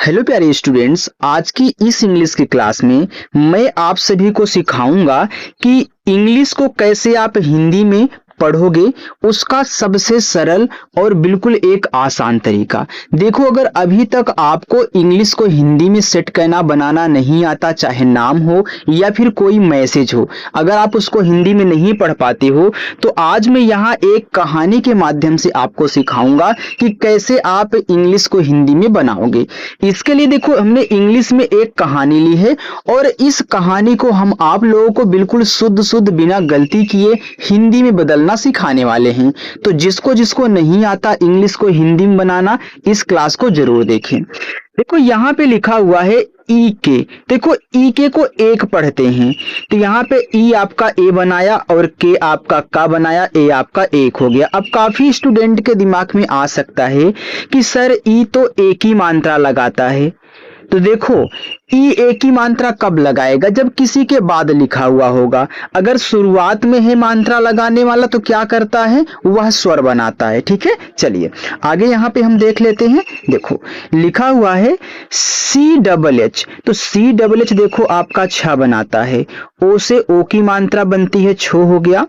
Hello प्यारे students, आज की इस इंग्लिश की क्लास में मैं आप सभी को सिखाऊंगा कि इंग्लिश को कैसे आप हिंदी में पढ़ोगे, उसका सबसे सरल और बिल्कुल एक आसान तरीका। देखो, अगर अभी तक आपको इंग्लिश को हिंदी में सेट करना बनाना नहीं आता, चाहे नाम हो या फिर कोई मैसेज हो, अगर आप उसको हिंदी में नहीं पढ़ पाते हो तो आज मैं यहाँ एक कहानी के माध्यम से आपको सिखाऊंगा कि कैसे आप इंग्लिश को हिंदी में बनाओगे। इसके लिए देखो, हमने इंग्लिश में एक कहानी ली है और इस कहानी को हम आप लोगों को बिल्कुल शुद्ध शुद्ध बिना गलती किए हिंदी में बदलना सिखाने वाले हैं। तो जिसको जिसको नहीं आता इंग्लिश को हिंदी में बनाना, इस क्लास को जरूर देखें। देखो, यहाँ पे लिखा हुआ है ई के। देखो, ई के को एक पढ़ते हैं तो यहाँ पे ई आपका ए बनाया और के आपका का बनाया, ए आपका एक हो गया। अब काफी स्टूडेंट के दिमाग में आ सकता है कि सर ई तो एक ही मात्रा लगाता है। तो देखो, ई एक ही मात्रा कब लगाएगा? जब किसी के बाद लिखा हुआ होगा। अगर शुरुआत में है मात्रा लगाने वाला तो क्या करता है? वह स्वर बनाता है। ठीक है, चलिए आगे यहाँ पे हम देख लेते हैं। देखो, लिखा हुआ है सी डबल एच। तो सी डबल एच देखो आपका छ बनाता है। ओ से ओ की मात्रा बनती है, छो हो गया।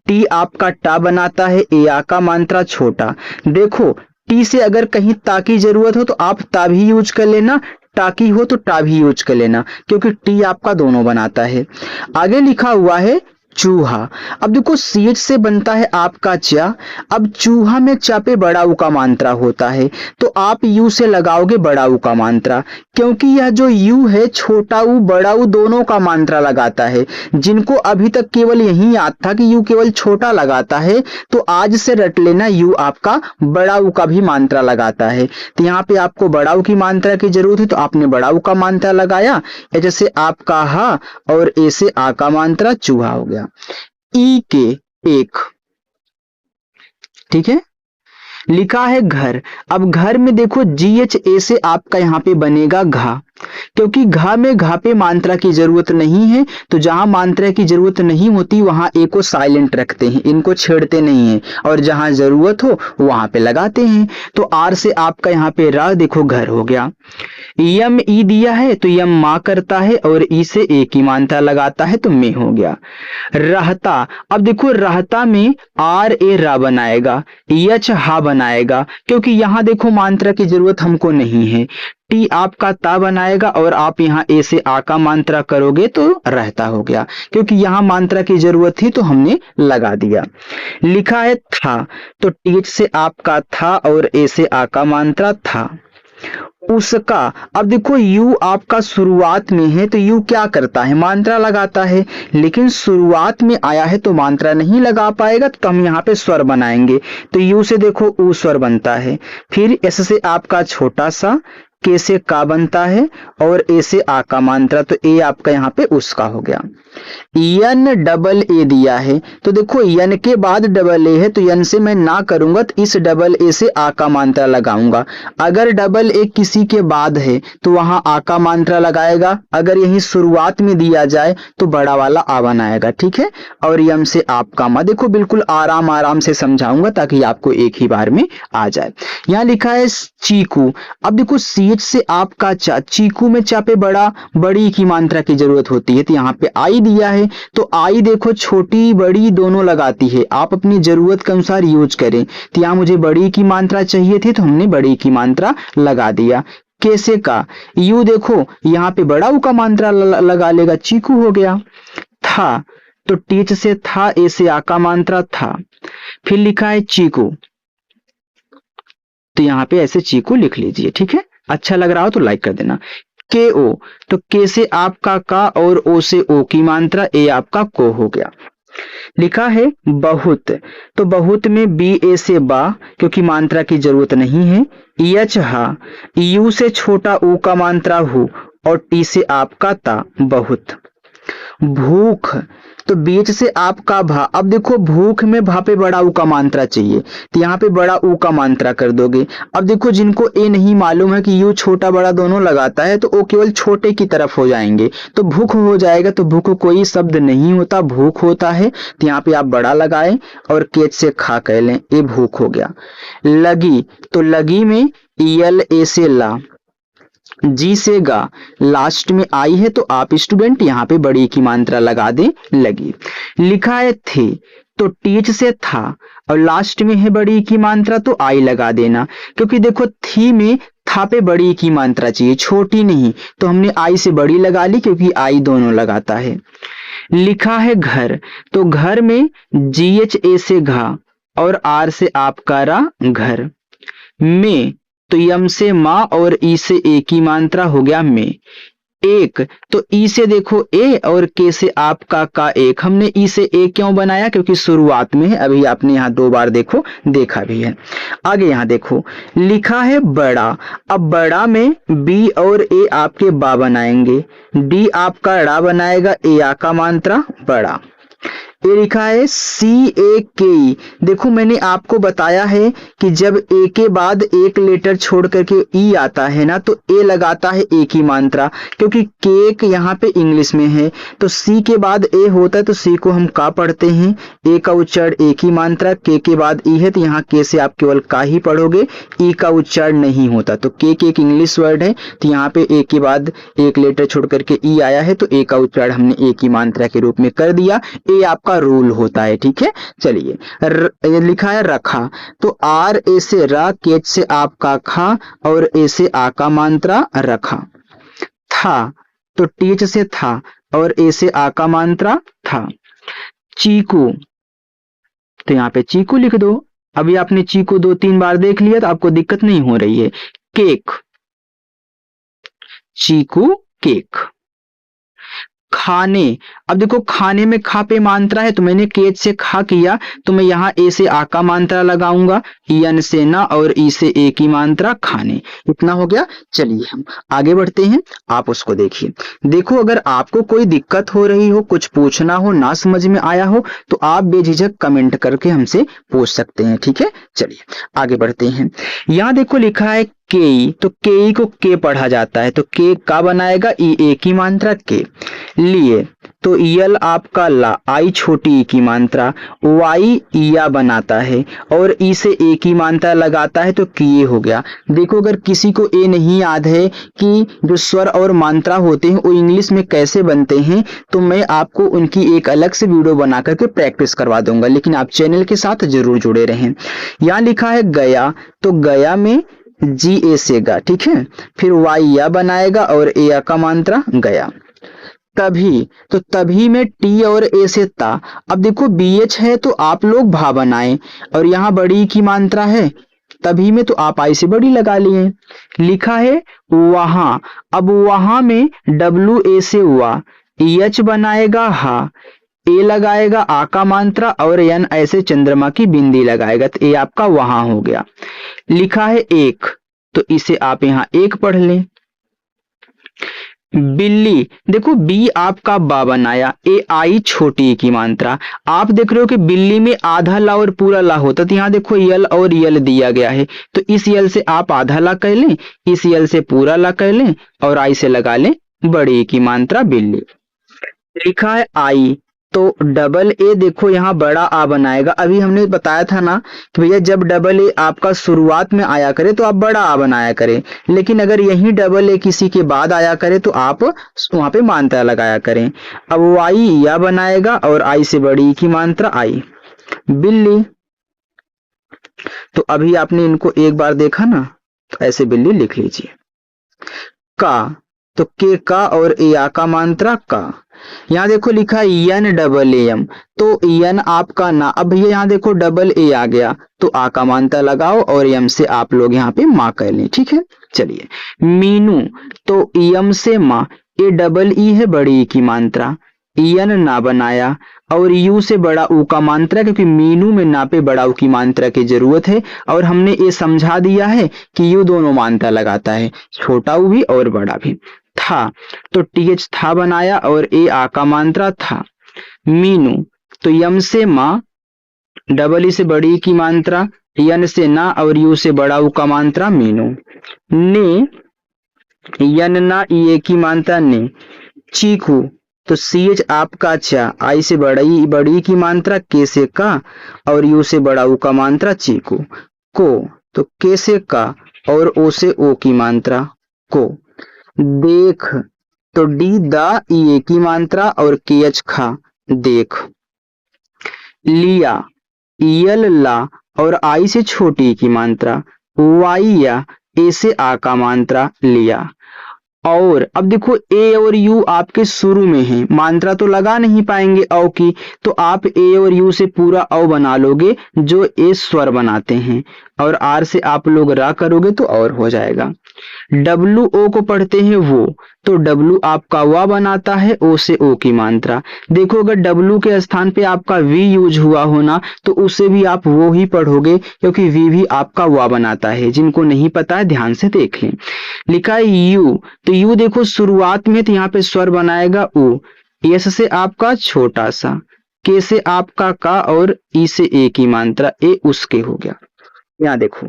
टी आपका टा बनाता है, ए आ का मात्रा छोटा। देखो, टी से अगर कहीं ता की जरूरत हो तो आप ता भी यूज कर लेना, टाकी हो तो टा भी यूज कर लेना, क्योंकि टी आपका दोनों बनाता है। आगे लिखा हुआ है चूहा। अब देखो, सीएच से बनता है आपका चा। अब चूहा में चा पे बड़ा ऊ का मात्रा होता है तो आप यू से लगाओगे बड़ा ऊ का मात्रा, क्योंकि यह जो यू है छोटा ऊ बड़ा ऊ दोनों का मात्रा लगाता है। जिनको अभी तक केवल यही याद था कि यू केवल छोटा लगाता है, तो आज से रट लेना यू आपका बड़ा ऊ का भी मात्रा लगाता है। तो यहाँ पे आपको बड़ा ऊ की मात्रा की जरूरत है तो आपने बड़ा ऊ का मात्रा लगाया। जैसे आपका हा और ए से आ का मात्रा चूहा हो गया। ई के एक। ठीक है, लिखा है घर। अब घर में देखो, जी एच ए से आपका यहाँ पे बनेगा घा, क्योंकि घा में घा पे मात्रा की जरूरत नहीं है। तो जहां मात्रा की जरूरत नहीं होती वहां ए को साइलेंट रखते हैं, इनको छेड़ते नहीं है, और जहां जरूरत हो वहां पे लगाते हैं। तो आर से आपका यहाँ पे रा, देखो घर हो गया। यम ई दिया है तो यम माँ करता है और ई से ए की मात्रा लगाता है तो में हो गया। रहता। अब देखो, रहता में आर ए रा बनाएगा, यच हा बनाएगा, क्योंकि यहां देखो मात्रा की जरूरत हमको नहीं है। टी आपका ता बनाएगा और आप यहाँ ए से आ का मात्रा करोगे तो रहता हो गया, क्योंकि यहाँ मात्रा की जरूरत थी तो हमने लगा दिया। लिखा है था। तो टी से आपका था और ए से आ का मात्रा था। उसका। अब देखो, यू आपका शुरुआत में है तो यू क्या करता है? मात्रा लगाता है, लेकिन शुरुआत में आया है तो मात्रा नहीं लगा पाएगा, तो हम यहाँ पे स्वर बनाएंगे। तो यू से देखो ऊ स्वर बनता है। फिर एस से आपका छोटा सा, के से का बनता है और ए से आ का मात्रा, तो ए आपका यहाँ पे उसका हो गया। यन डबल ए दिया है तो देखो, यन के बाद डबल ए है तो यन से मैं ना करूंगा तो इस डबल ए से आ का मात्रा लगाऊंगा। अगर डबल ए किसी के बाद है तो वहां आ का मात्रा लगाएगा। अगर यही शुरुआत में दिया जाए तो बड़ा वाला आ बनाएगा। ठीक है, और यम से आपका मा। देखो, बिल्कुल आराम आराम से समझाऊंगा ताकि आपको एक ही बार में आ जाए। यहाँ लिखा है चीकू। अब देखो, सीएच से आपका चा, चीकू में चा पे बड़ा बड़ी की मात्रा की जरूरत होती है तो यहाँ पे आई दिया है। तो आई देखो छोटी बड़ी दोनों लगाती है, आप अपनी जरूरत के अनुसार यूज करें। तो यहाँ मुझे बड़ी की मात्रा चाहिए थी तो हमने बड़ी की मात्रा लगा दिया। कैसे का यू देखो यहाँ पे बड़ा ऊ का मात्रा लगा लेगा, चीकू हो गया। था। तो टीच से था, ए से आ का मात्रा था। फिर लिखा है चीकू, तो यहाँ पे ऐसे चीकू लिख लीजिए। ठीक है, अच्छा लग रहा हो तो लाइक कर देना। के ओ। तो के से आपका का और ओ से ओ की मात्रा, ए आपका को हो गया। लिखा है बहुत। तो बहुत में बी ए से बा, क्योंकि मात्रा की जरूरत नहीं है। यच हा। यू से छोटा ऊ का मात्रा हु और टी से आपका ता, बहुत। भूख। तो बीच से आपका भा। अब देखो, भूख में भा पे बड़ा ऊ का मात्रा चाहिए तो यहाँ पे बड़ा ऊ का मात्रा कर दोगे। अब देखो, जिनको ए नहीं मालूम है कि यू छोटा बड़ा दोनों लगाता है तो वो केवल छोटे की तरफ हो जाएंगे, तो भूख हो जाएगा। तो भूख कोई शब्द नहीं होता, भूख होता है। तो यहाँ पे आप बड़ा लगाए और केच से खा कह लें, ए भूख हो गया। लगी। तो लगी में यल ए से ला, जी से गा, लास्ट में आई है तो आप स्टूडेंट यहाँ पे बड़ी की मात्रा लगा दें लगी। लिखा है थे, तो टीच से था और लास्ट में है बड़ी की मात्रा तो आई लगा देना, क्योंकि देखो थी में था पे बड़ी की मात्रा चाहिए, छोटी नहीं, तो हमने आई से बड़ी लगा ली क्योंकि आई दोनों लगाता है। लिखा है घर, तो घर में GHA से घा और आर से आपका रा घर। में, तो यम से माँ और ई से ए की मात्रा हो गया में। एक, तो ई से देखो ए और के से आपका का एक, हमने ई से ए क्यों बनाया, क्योंकि शुरुआत में है, अभी आपने यहाँ 2 बार देखो देखा भी है। आगे यहाँ देखो लिखा है बड़ा, अब बड़ा में बी और ए आपके बा बनाएंगे, डी आपका ड़ा बनाएगा, ए आ का मात्रा बड़ा। ये लिखा है CAKE, देखो मैंने आपको बताया है कि जब ए के बाद एक लेटर छोड़ करके ई आता है ना, तो ए लगाता है ए की मात्रा, क्योंकि केक यहाँ पे इंग्लिश में है, तो सी के बाद ए होता है तो सी को हम का पढ़ते हैं, ए का उच्चारण ए की मात्रा, के बाद ई है तो यहाँ के से आप केवल का ही पढ़ोगे, ई का उच्चारण नहीं होता, तो के एक इंग्लिश वर्ड है, तो यहाँ पे ए के बाद एक लेटर छोड़ करके ई आया है तो ए का उच्चारण हमने ए की मात्रा के रूप में कर दिया, ए आपका रूल होता है। ठीक है, चलिए लिखा है रखा, तो आर ए से रा, केच से आपका खा और ए से आ का मात्रा रखा। था, तो टीच से था और ए से आ का मात्रा था। चीकू, तो यहाँ पे चीकू लिख दो, अभी आपने चीकू 2-3 बार देख लिया तो आपको दिक्कत नहीं हो रही है। केक, चीकू केक। खाने, अब देखो खाने में खा पे मात्रा है तो मैंने केच से खा किया, तो मैं यहाँ ए से आ का मात्रा लगाऊंगा, यन से ना और ई से ए की मात्रा खाने। इतना हो गया। चलिए हम आगे बढ़ते हैं, आप उसको देखिए। देखो अगर आपको कोई दिक्कत हो रही हो, कुछ पूछना हो, ना समझ में आया हो, तो आप बेझिझक कमेंट करके हमसे पूछ सकते हैं। ठीक है, चलिए आगे बढ़ते हैं। यहाँ देखो लिखा है के, तो के को के पढ़ा जाता है, तो के का बनाएगा, ई ए की मात्रा के। लिए, तो यल आपका ला, आई छोटी ई की मात्रा, वाई या बनाता है और ई से ए की मात्रा लगाता है तो किए हो गया। देखो अगर किसी को ए नहीं याद है कि जो स्वर और मात्रा होते हैं वो इंग्लिश में कैसे बनते हैं, तो मैं आपको उनकी एक अलग से वीडियो बना करके प्रैक्टिस करवा दूंगा, लेकिन आप चैनल के साथ जरूर जुड़े रहें। यहाँ लिखा है गया, तो गया में GA से गा, ठीक है, फिर वाई या बनाएगा और ए आ का मात्रा गया। तभी, तो तभी में टी और ए से ता, अब देखो BH है तो आप लोग भा बनाएं और यहाँ बड़ी की मात्रा है, तभी में तो आप आई से बड़ी लगा लिए। लिखा है वहां, अब वहां में WA से हुआ, EH बनाएगा हा, ए लगाएगा आ का मात्रा और एन ऐसे चंद्रमा की बिंदी लगाएगा, तो ए आपका वहां हो गया। लिखा है एक, तो इसे आप यहाँ एक पढ़ लें। बिल्ली, देखो बी आपका बा बनाया, ए आई छोटी की मात्रा, आप देख रहे हो कि बिल्ली में आधा ला और पूरा ला होता, तो यहाँ देखो यल और यल दिया गया है, तो इस यल से आप आधा ला कर लें, इस यल से पूरा ला कर लें और आई से लगा लें बड़ी की मात्रा बिल्ली। लिखा है आई, तो AA देखो यहाँ बड़ा आ बनाएगा, अभी हमने बताया था ना कि भैया जब AA आपका शुरुआत में आया करे तो आप बड़ा आ बनाया करें, लेकिन अगर यही AA किसी के बाद आया करे तो आप वहां पे मात्रा लगाया करें। अब वाई या बनाएगा और आई से बड़ी की मात्रा आई। बिल्ली, तो अभी आपने इनको एक बार देखा ना, तो ऐसे बिल्ली लिख लीजिए। का, तो के का और ए आ का मात्रा का। यहाँ देखो लिखा है NAAM, तो एन आपका ना, अब भैया यहाँ देखो AA आ गया तो आ का मात्रा लगाओ और एम से आप लोग यहाँ पे माँ कर लें। ठीक है, चलिए। मीनू, तो एम से माँ, AEE है बड़ी की मात्रा, एन ना बनाया और यू से बड़ा ऊ का मात्रा, क्योंकि मीनू में ना पे बड़ा ऊ की मात्रा की जरूरत है और हमने ये समझा दिया है कि यू दोनों मात्रा लगाता है, छोटा ऊ भी और बड़ा भी। था, तो TH था बनाया और ए आ का मात्रा था। मीनू, तो यम से माँ, डबल से बड़ी की मात्रा, यन से ना और यू से बड़ा ऊ का मात्रा मीनू। ने, यन ना ई की मात्रा ने। चीकू, तो CH आपका चा, आई से बड़ी की मात्रा, के से का और यू से बड़ा ऊ का मात्रा चीकू। को, तो के से का और ओ से ओ की मात्रा को। देख, तो डी द ई ए की मात्रा और के एच खा, देख। लिया, यल ला और आई से छोटी की मात्रा, वाई या ए से आ का मात्रा लिया। और अब देखो ए और यू आपके शुरू में है, मात्रा तो लगा नहीं पाएंगे औ की, तो आप ए और यू से पूरा औ बना लोगे जो ए स्वर बनाते हैं, और आर से आप लोग रा करोगे तो और हो जाएगा। डब्लू ओ को पढ़ते हैं वो, तो डब्लू आपका वा बनाता है, ओ से ओ की मात्रा। देखो अगर डब्लू के स्थान पे आपका वी यूज हुआ होना तो उसे भी आप वो ही पढ़ोगे, क्योंकि वी भी आपका वा बनाता है। जिनको नहीं पता है ध्यान से देख लें। लिखा है यू, तो यू देखो शुरुआत में तो यहाँ पे स्वर बनाएगा ऊ, यस से आपका छोटा सा, के से आपका का और ई से ए की मात्रा, ए उसके हो गया। यहाँ देखो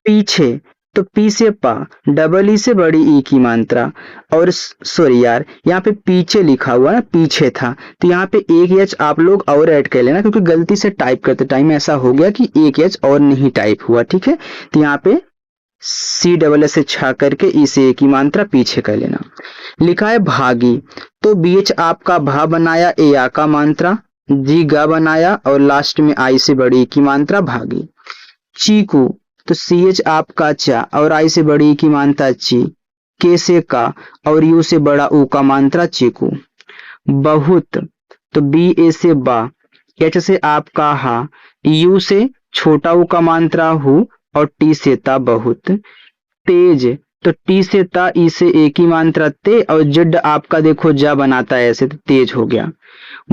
पीछे, तो पी से पा, डबल ई से बड़ी ई की मात्रा, और सॉरी यार यहाँ पे पीछे लिखा हुआ है, पीछे था, तो यहाँ पे एक एच आप लोग और ऐड कर लेना, क्योंकि गलती से टाइप करते टाइम ऐसा हो गया कि एक एच और नहीं टाइप हुआ, ठीक है। तो यहाँ पे सी डबल एस से छा करके ई से ए की मात्रा पीछे कर लेना। लिखा है भागी, तो बी एच आपका भा बनाया, ए आ का मात्रा, जी गा बनाया, और लास्ट में आई से बड़ी की मात्रा भागी। चीकू, तो सी एच आपका चा और आई से बड़ी की मात्रा ची, के से का और यू से बड़ा ऊ का मात्रा चीकू। बहुत, तो बी ए से बा, एच से आपका हा, यू से छोटा ऊ का मात्रा हु, और टी से ता बहुत। तेज, तो टी से ता, ई से ए की मात्रा ते, और जेड आपका देखो जा बनाता है ऐसे, तो तेज हो गया।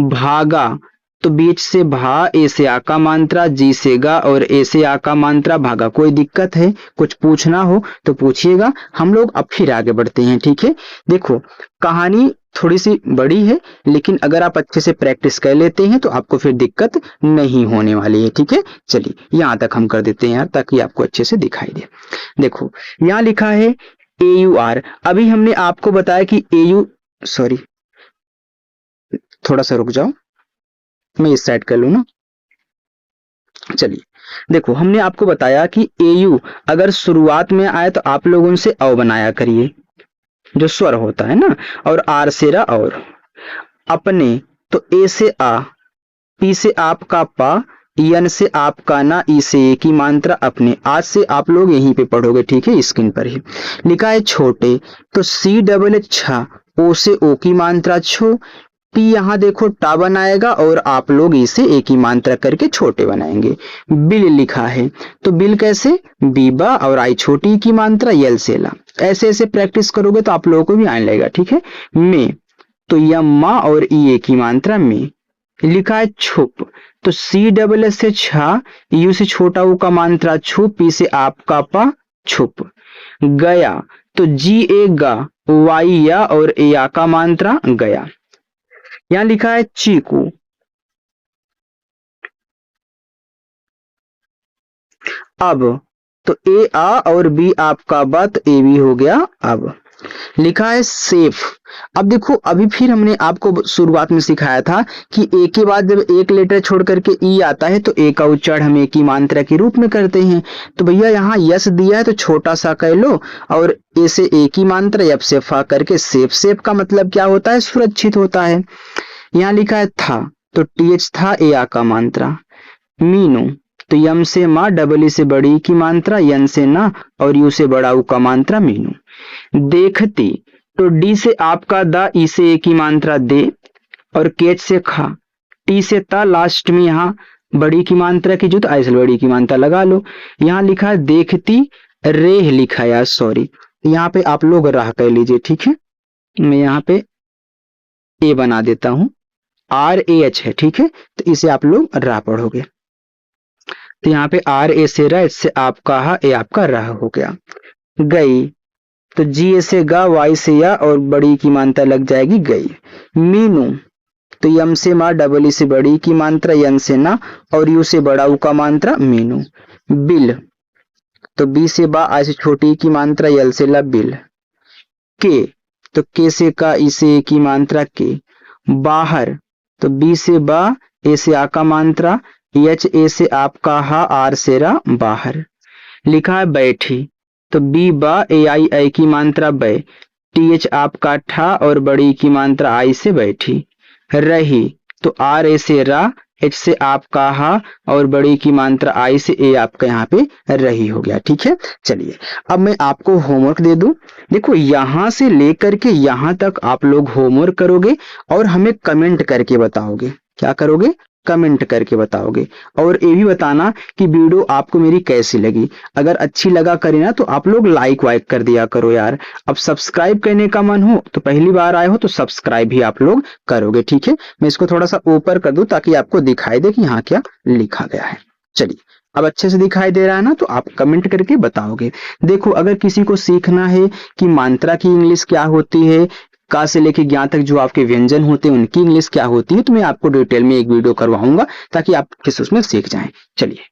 भागा, तो बीच से भा, ए से आ का मात्रा, जी से गा और ए से आ का मात्रा भागा। कोई दिक्कत है, कुछ पूछना हो तो पूछिएगा, हम लोग अब फिर आगे बढ़ते हैं, ठीक है। देखो कहानी थोड़ी सी बड़ी है, लेकिन अगर आप अच्छे से प्रैक्टिस कर लेते हैं तो आपको फिर दिक्कत नहीं होने वाली है, ठीक है। चलिए यहाँ तक हम कर देते हैं यार, ताकि आपको अच्छे से दिखाई दे। देखो यहाँ लिखा है ए यू आर, अभी हमने आपको बताया कि ए यू, सॉरी थोड़ा सा रुक जाओ, मैं इस साइड कर लू ना। चलिए देखो हमने आपको बताया कि एयू अगर शुरुआत में आए तो आप लोग उनसे अ बनाया करिए, जो स्वर होता है ना, और आर से रा, और अपने, तो ए से आ, पी से आपका पा, यन से आपका ना, ई से ए की मात्रा अपने। आज से आप लोग यहीं पे पढ़ोगे, ठीक है, स्क्रीन पर ही लिखा है छोटे, तो सी डबल एच छा, ओ से ओ की मात्रा छो, पी यहाँ देखो टा बनाएगा, और आप लोग इसे ए की मात्रा करके छोटे बनाएंगे। बिल लिखा है, तो बिल कैसे, बीबा और आई छोटी की मात्रा, यल से ला। ऐसे ऐसे प्रैक्टिस करोगे तो आप लोगों को भी आने लगेगा, ठीक है। में, तो यम्मा और ई ए की मात्रा में। लिखा है छुप, तो सी डबल एस से छा, यू से छोटा ऊ का मात्रा छु, पी से आपका पा छुप। गया, तो जी ए गा, वाई या और ए आ का मात्रा गया। यहाँ लिखा है चीकू, अब, तो ए आ और बी आपका बत, ए बी हो गया अब। लिखा है सेफ, अब देखो अभी फिर हमने आपको शुरुआत में सिखाया था कि ए के बाद जब एक लेटर छोड़ करके ई आता है तो ए का उच्चारण हम ए की मात्रा के रूप में करते हैं। तो भैया यहाँ यस दिया है तो छोटा सा कह लो, और ए से ए की मात्रा, एफ से फा करके सेफ। सेफ का मतलब क्या होता है, सुरक्षित होता है। यहाँ लिखा है था, तो टी एच था, ए आ का मात्रा। मीनू, तो यम से माँ, डबल ई से बड़ी की मात्रा, यन से ना और यू से बड़ा ऊ का मात्रा मीनू। देखती, तो डी से आपका दा, ई से ए की मात्रा दे, और केच से खा, टी से ता, लास्ट में यहाँ बड़ी की मात्रा की जुत, ऐसे बड़ी की मात्रा लगा लो। यहाँ लिखा है देखती, रेह लिखा है यार, सॉरी, यहाँ पे आप लोग राह कर लीजिए, ठीक है। मैं यहाँ पे ए बना देता हूं, आर ए एच है, ठीक है, तो इसे आप लोग रा पढ़ोगे। तो यहाँ पे आर ए से रा, इससे आपका हा, ए आपका राह हो गया। गई, तो जी ए से गा, वाई से या और बड़ी की मात्रा लग जाएगी गई। मीनू, तो यम से माँ, डबल ई से बड़ी की मात्रा, यन से ना और यू से बड़ा ऊ का मात्रा मीनू। बिल, तो बी से बा, आई से छोटी की मात्रा, यल से ला बिल। के, तो के से का, ई से ए की मात्रा के। बाहर, तो बी से बा, ए से आ का मात्रा, एच ए से आपका हा, आर से रा बाहर। लिखा है बैठी, तो बी बा, ए आई आई की मात्रा बै, TH आपका ठा और बड़ी की मात्रा आई से बैठी। रही तो R से रा, H से आपका हा और बड़ी की मात्रा आई से ए आपका यहाँ पे रही हो गया। ठीक है, चलिए अब मैं आपको होमवर्क दे दूं। देखो यहां से लेकर के यहां तक आप लोग होमवर्क करोगे और हमें कमेंट करके बताओगे। क्या करोगे? कमेंट करके बताओगे। और ये भी बताना कि वीडियो आपको मेरी कैसी लगी। अगर अच्छी लगा करे ना तो आप लोग लाइक वाइक कर दिया करो यार। अब सब्सक्राइब करने का मन हो तो पहली बार आए हो तो सब्सक्राइब भी आप लोग करोगे। ठीक है, मैं इसको थोड़ा सा ऊपर कर दूं ताकि आपको दिखाई दे कि यहाँ क्या लिखा गया है। चलिए अब अच्छे से दिखाई दे रहा है ना, तो आप कमेंट करके बताओगे। देखो अगर किसी को सीखना है कि मात्रा की इंग्लिश क्या होती है, का से लेके ज्ञा तक जो आपके व्यंजन होते हैं उनकी इंग्लिश क्या होती है, तो मैं आपको डिटेल में एक वीडियो करवाऊंगा ताकि आप किस उसमें सीख जाएं। चलिए